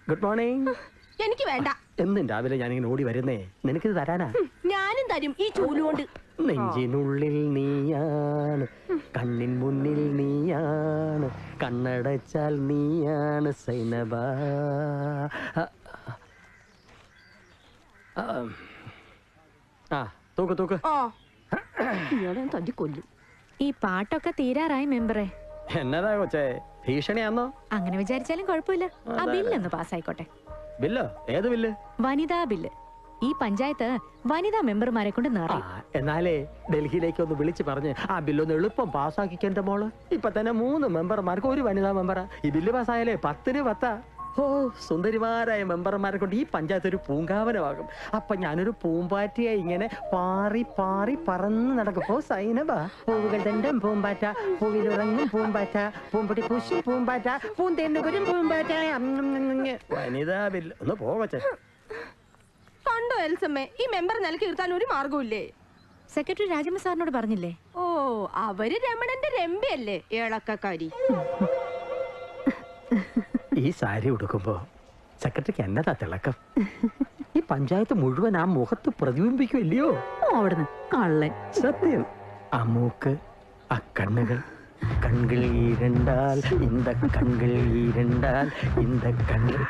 Good morning. എനിക്ക് വേണ്ട. എന്നും രാവിലെ ഞാനിങ്ങനെ ഓടി വരുന്നേ, നിനക്കിത് തരാനാ? ഞാനും തരും ഈ ചൂലുകൊണ്ട്. നെഞ്ചിനുള്ളിൽ നീയാണ്, കണ്ണിൻ മുന്നിൽ നീയാണ്, കണ്ണടച്ചാൽ നീയാണ് സൈനബ. തൂക്ക് തൂക്ക്. തല്ലിക്കൊല്ലും. ഈ പാട്ടൊക്കെ തീരാറായി മെമ്പറെ. എന്നതാ കൊച്ചേ, ഭീഷണിയാന്നോ? അങ്ങനെ വിചാരിച്ചാലും കുഴപ്പമില്ല. ആ ബില്ലൊന്ന് പാസ്സായിക്കോട്ടെ. ബില്ലോ? ഏത് ബില്ല്? വനിതാ ബില്ല്. ഈ പഞ്ചായത്ത് വനിതാ മെമ്പർമാരെ കൊണ്ട് നിറയും. എന്നാലേ ഡൽഹിയിലേക്ക് ഒന്ന് വിളിച്ച് പറഞ്ഞ് ആ ബില്ലൊന്ന് എളുപ്പം പാസ്സാക്കിക്കെന്റെ മോള്. ഇപ്പൊ തന്നെ 3 മെമ്പർമാർക്ക് 1 വനിതാ മെമ്പറാ. ഈ ബില്ല് പാസ്സായാലേ 10-ന് 10. ഓ, സുന്ദരിമാരായ മെമ്പർമാരെ കൊണ്ട് ഈ പഞ്ചായത്ത് ഒരു പൂങ്കാവനമാകും. അപ്പൊ ഞാനൊരു പൂമ്പാറ്റയായി ഇങ്ങനെ പാറി പാറി പറന്ന് നടക്കും. ഓ സൈനബ, പൂവുകൾ തണ്ടം പൂമ്പാറ്റ, പൂവിലുറങ്ങും പൂമ്പാറ്റ, പൂമ്പൊടി പൂശും പൂമ്പാറ്റ, പൂന്തേന്നുകുരും പൂമ്പാറ്റ. വനിതാ ബില്ല് ഒന്ന് പോവച്ചേ. കണ്ടോ എൽസമ്മേ, ഈ മെമ്പർ നിലക്ക് ഇരുത്താൻ ഒരു മാർഗമില്ലേ? സെക്രട്ടറി രാജമ്മ സാറിനോട് പറഞ്ഞില്ലേ? ഓ, അവര് രമണന്റെ രമ്യല്ലേ, ഇളക്കക്കാരി. ഈ സാരി ഉടുക്കുമ്പോ സെക്രട്ടറിക്ക് എന്നതാ തിളക്കം? ഈ പഞ്ചായത്ത് മുഴുവൻ ആ മുഖത്ത് പ്രതിബിംബിക്കുമല്ലയോ? അവിടുന്ന് കള്ളൻ. സത്യം. ആ മൂക്ക്, ആ കണ്ണുകൾ, കണ്ണുകൾ ഈരണ്ടാൽ ഇന്ത കണ്ണുകൾ ഈരണ്ടാൽ ഇന്ത കണ്ണുകൾ.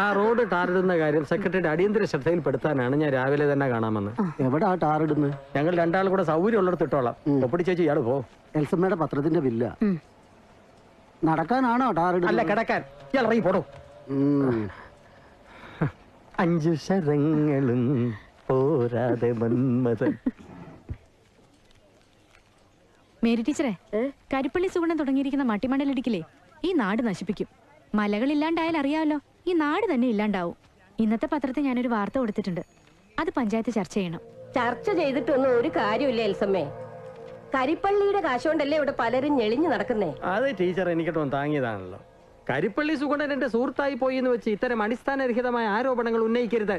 ആ റോഡ് ടാറിടുന്ന കാര്യം സെക്രട്ടറിയുടെ അടിയന്തര ശ്രദ്ധയിൽപ്പെടുത്താനാണ് ഞാൻ രാവിലെ തന്നെ കാണാമെന്ന്. എവിടാ ടാറിടുന്നത്? ഞങ്ങൾ രണ്ടാളും കൂടെ സൗകര്യം ഉള്ളിടത്ത് ഇട്ടോളാം. ഒപ്പടി ചേച്ചി ഇയാള് പോ. എൽസമ്മയുടെ പത്രത്തിന്റെ ബില്ല. നടക്കാനാണോ ടാറിടുന്നത്? അല്ല, കിടക്കാൻ. ഇയാൾ ഇറങ്ങി പോടോ. 5 ശരങ്ങളും പോരാതെ മന്മഥൻ. മേരി ടീച്ചറെ, കരിപ്പള്ളി സുഗുണം തുടങ്ങിയിരിക്കുന്ന മട്ടിമണലിടിക്കില്ലേ ഈ നാട് നശിപ്പിക്കും. മലകളില്ലാണ്ടായാൽ അറിയാമല്ലോ, ഈ നാട് തന്നെ ഇല്ലാണ്ടാവും. ഇന്നത്തെ പത്രത്തിൽ ഞാനൊരു വാർത്ത കൊടുത്തിട്ടുണ്ട്. അത് പഞ്ചായത്ത് ചർച്ച ചെയ്യണം. ചർച്ച ചെയ്തിട്ടൊന്നും ഒരു കാര്യമില്ല എൽസമ്മേ. കരിപ്പള്ളിയുടെ കാശുകൊണ്ടല്ലേ ഇവിടെ പലരും ഞെളിഞ്ഞു നടക്കുന്നേ. അത് ടീച്ചർ എനിക്കിട്ടൊന്ന് താങ്ങിയതാണല്ലോ. കരിപ്പള്ളി സുഗുണൻ എന്റെ സുഹൃത്തായി പോയി എന്ന് വെച്ച് ഇത്തരം അടിസ്ഥാനരഹിതമായ ആരോപണങ്ങൾ ഉന്നയിക്കരുത്.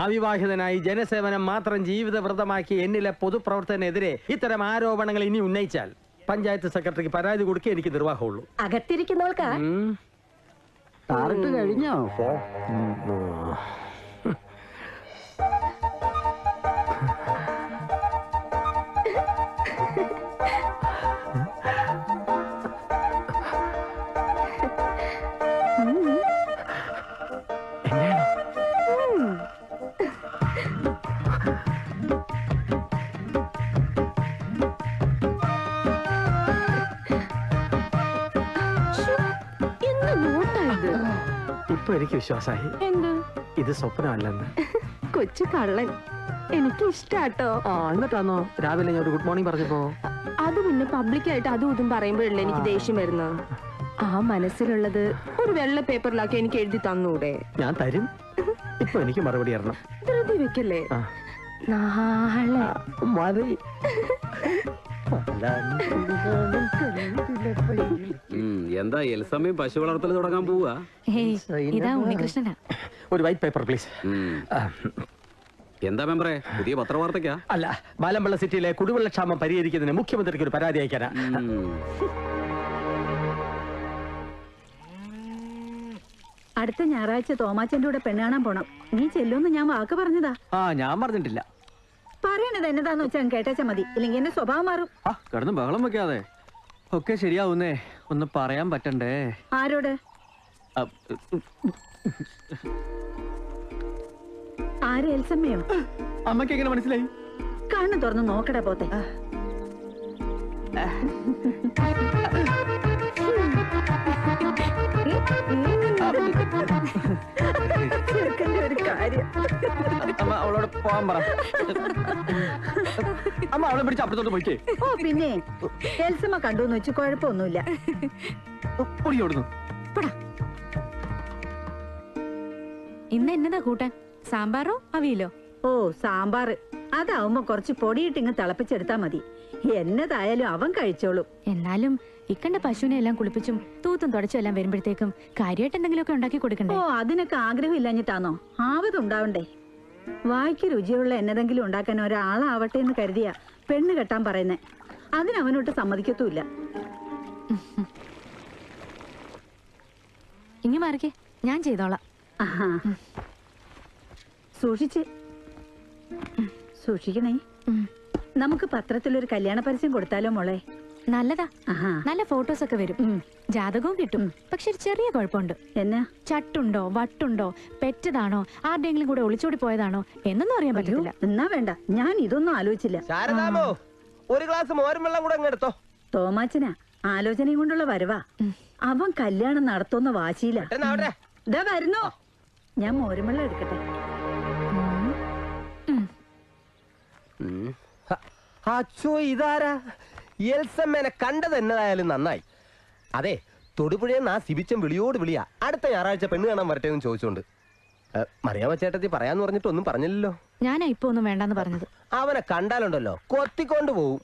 അവിവാഹിതനായി ജനസേവനം മാത്രം ജീവിതവ്രതമാക്കി എന്നിലെ പൊതുപ്രവർത്തനെതിരെ ഇത്തരം ആരോപണങ്ങൾ ഇനി ഉന്നയിച്ചാൽ പഞ്ചായത്ത് സെക്രട്ടറിക്ക് പരാതി കൊടുക്കുക എനിക്ക് നിർവാഹമുള്ളൂ. അകത്തിരിക്കുന്നവൾക്കാ ടാറിട്ട് കഴിഞ്ഞോ? ഇപ്പൊ എനിക്ക് വിശ്വാസമായി ഇത് സ്വപ്നമല്ലെന്ന്. കൊച്ചു കള്ളൻ. എനിക്ക് ഇഷ്ടാട്ടോ. എന്നിട്ടാണോ രാവിലെ ഞാൻ ഒരു ഗുഡ് മോർണിംഗ് പറഞ്ഞപ്പോ? അത് പിന്നെ പബ്ലിക്കായിട്ട് അതും ഇതും പറയുമ്പോഴല്ലേ എനിക്ക് ദേഷ്യം വരുന്നത്. ആ മനസ്സിലുള്ളത് ഒരു വെള്ള പേപ്പറിലാക്കി എനിക്ക് എഴുതി തന്നൂടെ? ഞാൻ തരും. ഇപ്പൊ എനിക്ക് മറുപടി അറിയണം. ധൃതി വെക്കല്ലേ. നാളെ മതി. എന്താ എൽസമ്മയും പശു വളർത്തൽ തുടങ്ങാൻ പോവാ? ഇതാ ഉണ്ണികൃഷ്ണനാ. ഒരു വൈറ്റ് പേപ്പർ പ്ലീസ്. എന്താ മെമ്പറേ, പുതിയ പത്രവാർത്തക്കാ? അല്ല, മാലമ്പള്ള സിറ്റിയിലെ കുടിവെള്ളക്ഷാമം പരിഹരിക്കുന്നതിന് മുഖ്യമന്ത്രിക്ക് ഒരു പരാതി അയക്കാനാ. അടുത്ത ഞായറാഴ്ച തോമാച്ചന്റെ കൂടെ പെണ്ണ് കാണാൻ പോണം. നീ ചെല്ലുമെന്ന് ഞാൻ വാക്ക് പറഞ്ഞതാ. ഞാൻ പറഞ്ഞിട്ടില്ല. പറയണത് എന്നതാന്ന് വെച്ചാൽ കേട്ടാച്ചാ മതി, ഇല്ലെങ്കിൽ എന്റെ സ്വഭാവം മാറും. കിടന്ന് ബഹളം വെക്കാതെ. ഒക്കെ ശരിയാവുന്നേ, ഒന്ന് പറയാൻ പറ്റണ്ടേ? ആരോട്? ആര്? എൽസമ്മയോ? അമ്മക്ക് എങ്ങനെ മനസ്സിലായി? കണ്ണു തുറന്ന് നോക്കടാ പോത്തെ. ഒരു കാര്യം അമ്മ അവളോട് പോകാൻ പറ. അമ്മ അവളെ പിടിച്ച് അപ്പുറത്തോട്ട് പോയിക്കേ. ഓ പിന്നെ എൽസമ്മ കണ്ടുന്ന് വെച്ച് കുഴപ്പമൊന്നുമില്ല. ഓടുന്നു. ഇന്ന് എന്നതാ കൂട്ടാൻ? സാമ്പാറോ അവിയലോ? ഓ സാമ്പാർ. അതാവുമ്പോ കുറച്ച് പൊടിയിട്ടിങ്ങ് തിളപ്പിച്ചെടുത്താ മതി. എന്നതായാലും അവൻ കഴിച്ചോളും. എന്നാലും ഇക്കണ്ട പശുവിനെ എല്ലാം കുളിപ്പിച്ചും തൂത്തും തുടച്ചും എല്ലാം വരുമ്പോഴത്തേക്കും കാര്യമായിട്ട് എന്തെങ്കിലുമൊക്കെ ഉണ്ടാക്കി കൊടുക്കണ്ടേ? ഓ അതിനൊക്കെ ആഗ്രഹം ഇല്ലാഞ്ഞിട്ടാണോ? ആവതുണ്ടാവണ്ടേ. വായിക്ക് രുചിയുള്ള എന്നതെങ്കിലും ഉണ്ടാക്കാൻ ഒരാളാവട്ടെ എന്ന് കരുതിയാ പെണ്ണ് കെട്ടാൻ പറയുന്നേ. അതിനവനോട്ട് സമ്മതിക്കത്തുമില്ല. ഇങ്ങ് മാറിക്കേ. ഞാൻ ചെയ്തോളാം. ആഹാ. സൂക്ഷിക്കണേ. ഉം. നമുക്ക് പത്രത്തിലൊരു കല്യാണ പരസ്യം കൊടുത്താലോ മോളെ? നല്ലതാ. ആഹാ. നല്ല ഫോട്ടോസ് ഒക്കെ വരും. ജാതകവും കിട്ടും. പക്ഷെ ഒരു ചെറിയ കുഴപ്പമുണ്ട്. എന്നാ? ചട്ടുണ്ടോ വട്ടുണ്ടോ പെറ്റതാണോ ആരുടെയെങ്കിലും കൂടെ ഒളിച്ചോടി പോയതാണോ എന്നൊന്നും അറിയാൻ പറ്റില്ല. എന്നാ വേണ്ട, ഞാൻ ഇതൊന്നും ആലോചിച്ചില്ല. ശാരദാമോ, ഒരു ഗ്ലാസ് മോരും വെള്ളം കൂടെ അങ്ങ് എടുത്തോ. തോമാച്ചനാ ആലോചനയും കൊണ്ടുള്ള വരവാ. അവൻ കല്യാണം നടത്തുന്ന വാശിയില്ല. ഇതാ വരുന്നോ. ഞാൻ മോരുമെള്ളം എടുക്കട്ടെ. അച്ചോ, ഇതാരാ? എൽസമ്മേനെ കണ്ടത് എന്നതായാലും നന്നായി. അതെ, തൊടുപുഴയെന്ന് ആ സിബിച്ചൻ വിളിയോട് വിളിയാ അടുത്ത ഞായറാഴ്ച പെണ്ണ് കാണാൻ വരട്ടെ എന്ന് ചോദിച്ചോണ്ട്. മറിയാമ്മ ചേട്ടത്തി പറയാന്ന് പറഞ്ഞിട്ട് ഒന്നും പറഞ്ഞില്ലല്ലോ. ഞാനാ ഇപ്പൊ ഒന്നും വേണ്ടെന്ന് പറഞ്ഞത്. അവനെ കണ്ടാലുണ്ടല്ലോ കൊത്തിക്കൊണ്ട് പോവും.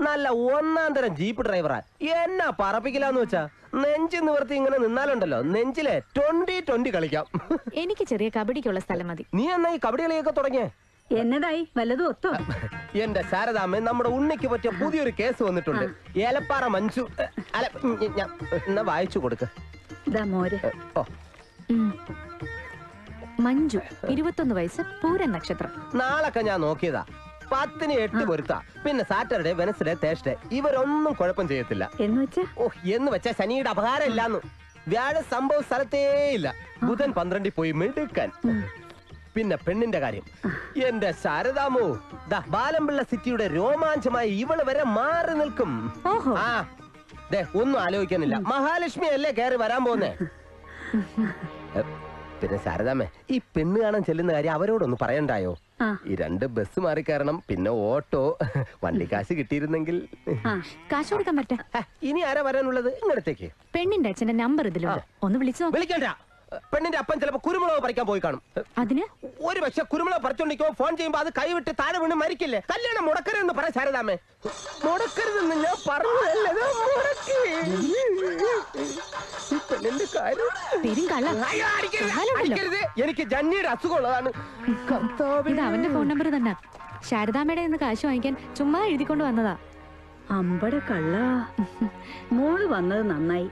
നല്ല ഒന്നാം തരം ജീപ്പ് ഡ്രൈവറാ. എന്നാ പറപ്പിക്കലാന്ന് വെച്ചാ നെഞ്ചി നിവർത്തി ഇങ്ങനെ നിന്നാലുണ്ടല്ലോ നെഞ്ചിലെ 20-20 കളിക്കാം. എനിക്ക് ചെറിയ കബഡിക്കുള്ള സ്ഥലം മതി. നീ എന്നാ ഈ കബഡി കളിയൊക്കെ തുടങ്ങിയേ? എന്നതായി വല്ലതും ഒത്തോ? എന്റെ ശാരദാമ്മ, നമ്മുടെ ഉണ്ണിക്ക് പറ്റിയ പുതിയൊരു കേസ് വന്നിട്ടുണ്ട്. ഏലപ്പാറ മഞ്ജു. അല്ല, എന്നാ വായിച്ചു കൊടുക്ക. ഇതാ മോര്. ഓ, മഞ്ജു 21 വയസ്സ്, പൂരൻ നക്ഷത്രം. നാളൊക്കെ ഞാൻ നോക്കിയതാ. 10-ന് 8 പൊരുത്താ. പിന്നെ സാറ്റർഡേ, വെനസ്ഡേ, തേഴ്സ്ഡേ ഇവരൊന്നും കുഴപ്പം ചെയ്യത്തില്ല. എന്ന് വെച്ചാ ശനിയുടെ അപകാരം ഇല്ലാന്ന്. വ്യാഴ സംഭവ സ്ഥലത്തേ ഇല്ല. ബുധൻ 12 പോയി മെടുക്കാൻ. പിന്നെ പെണ്ണിന്റെ കാര്യം, എന്റെ ശാരദാമോ, ബാലംപിള്ള സിറ്റിയുടെ രോമാഞ്ചമായി ഇവള് വരെ മാറി നിൽക്കും. ആ ദേ, ഒന്നും ആലോചിക്കാനില്ല. മഹാലക്ഷ്മി അല്ലേ കയറി വരാൻ പോന്നേ. പിന്നെ ശാരദാമേ, ഈ പെണ്ണ് കാണാൻ ചെല്ലുന്ന കാര്യം അവരോടൊന്ന് പറയണ്ടായോ? ഈ 2 ബസ് മാറി കയറണം, പിന്നെ ഓട്ടോ. വണ്ടി കാശ് കിട്ടിയിരുന്നെങ്കിൽ. കാശ് കൊടുക്കാൻ പറ്റേ? ഇനി ആരാ വരാനുള്ളത് ഇങ്ങനത്തേക്ക്? പെണ്ണിന്റെ അച്ഛന്റെ നമ്പർ ഇതിലുണ്ട്, ഒന്ന് വിളിച്ചു. വിളിക്കണ്ട. പെണ്ണിന്റെ അപ്പൻ ചിലപ്പോ കുരുമുളക് പറിക്കാൻ പോയി കാണും. അതിന് ഒരു പക്ഷെ കുരുമുളക് പറിച്ചോണ്ടിരിക്കോ ഫോൺ ചെയ്യുമ്പോ അത് കൈവിട്ട് താഴെ വീണ് മരിക്കില്ലേ? കല്യാണം മുടക്കരുതെന്ന് പറ ശാരദാമേ. മുടക്കരുതെന്ന് ഞാൻ പറഞ്ഞതല്ലേ. എനിക്ക് ജന്നിയുടെ അസുഖമുള്ളതാണ്. ഇത് അവന്റെ ഫോൺ നമ്പർ തന്നെ. ശാരദാമ്മയുടെ നിന്ന് കാശ് വാങ്ങിക്കാൻ ചുമ്മാ എഴുതിക്കൊണ്ട് വന്നതാ. അമ്പട കള്ള. മോള് വന്നത് നന്നായി.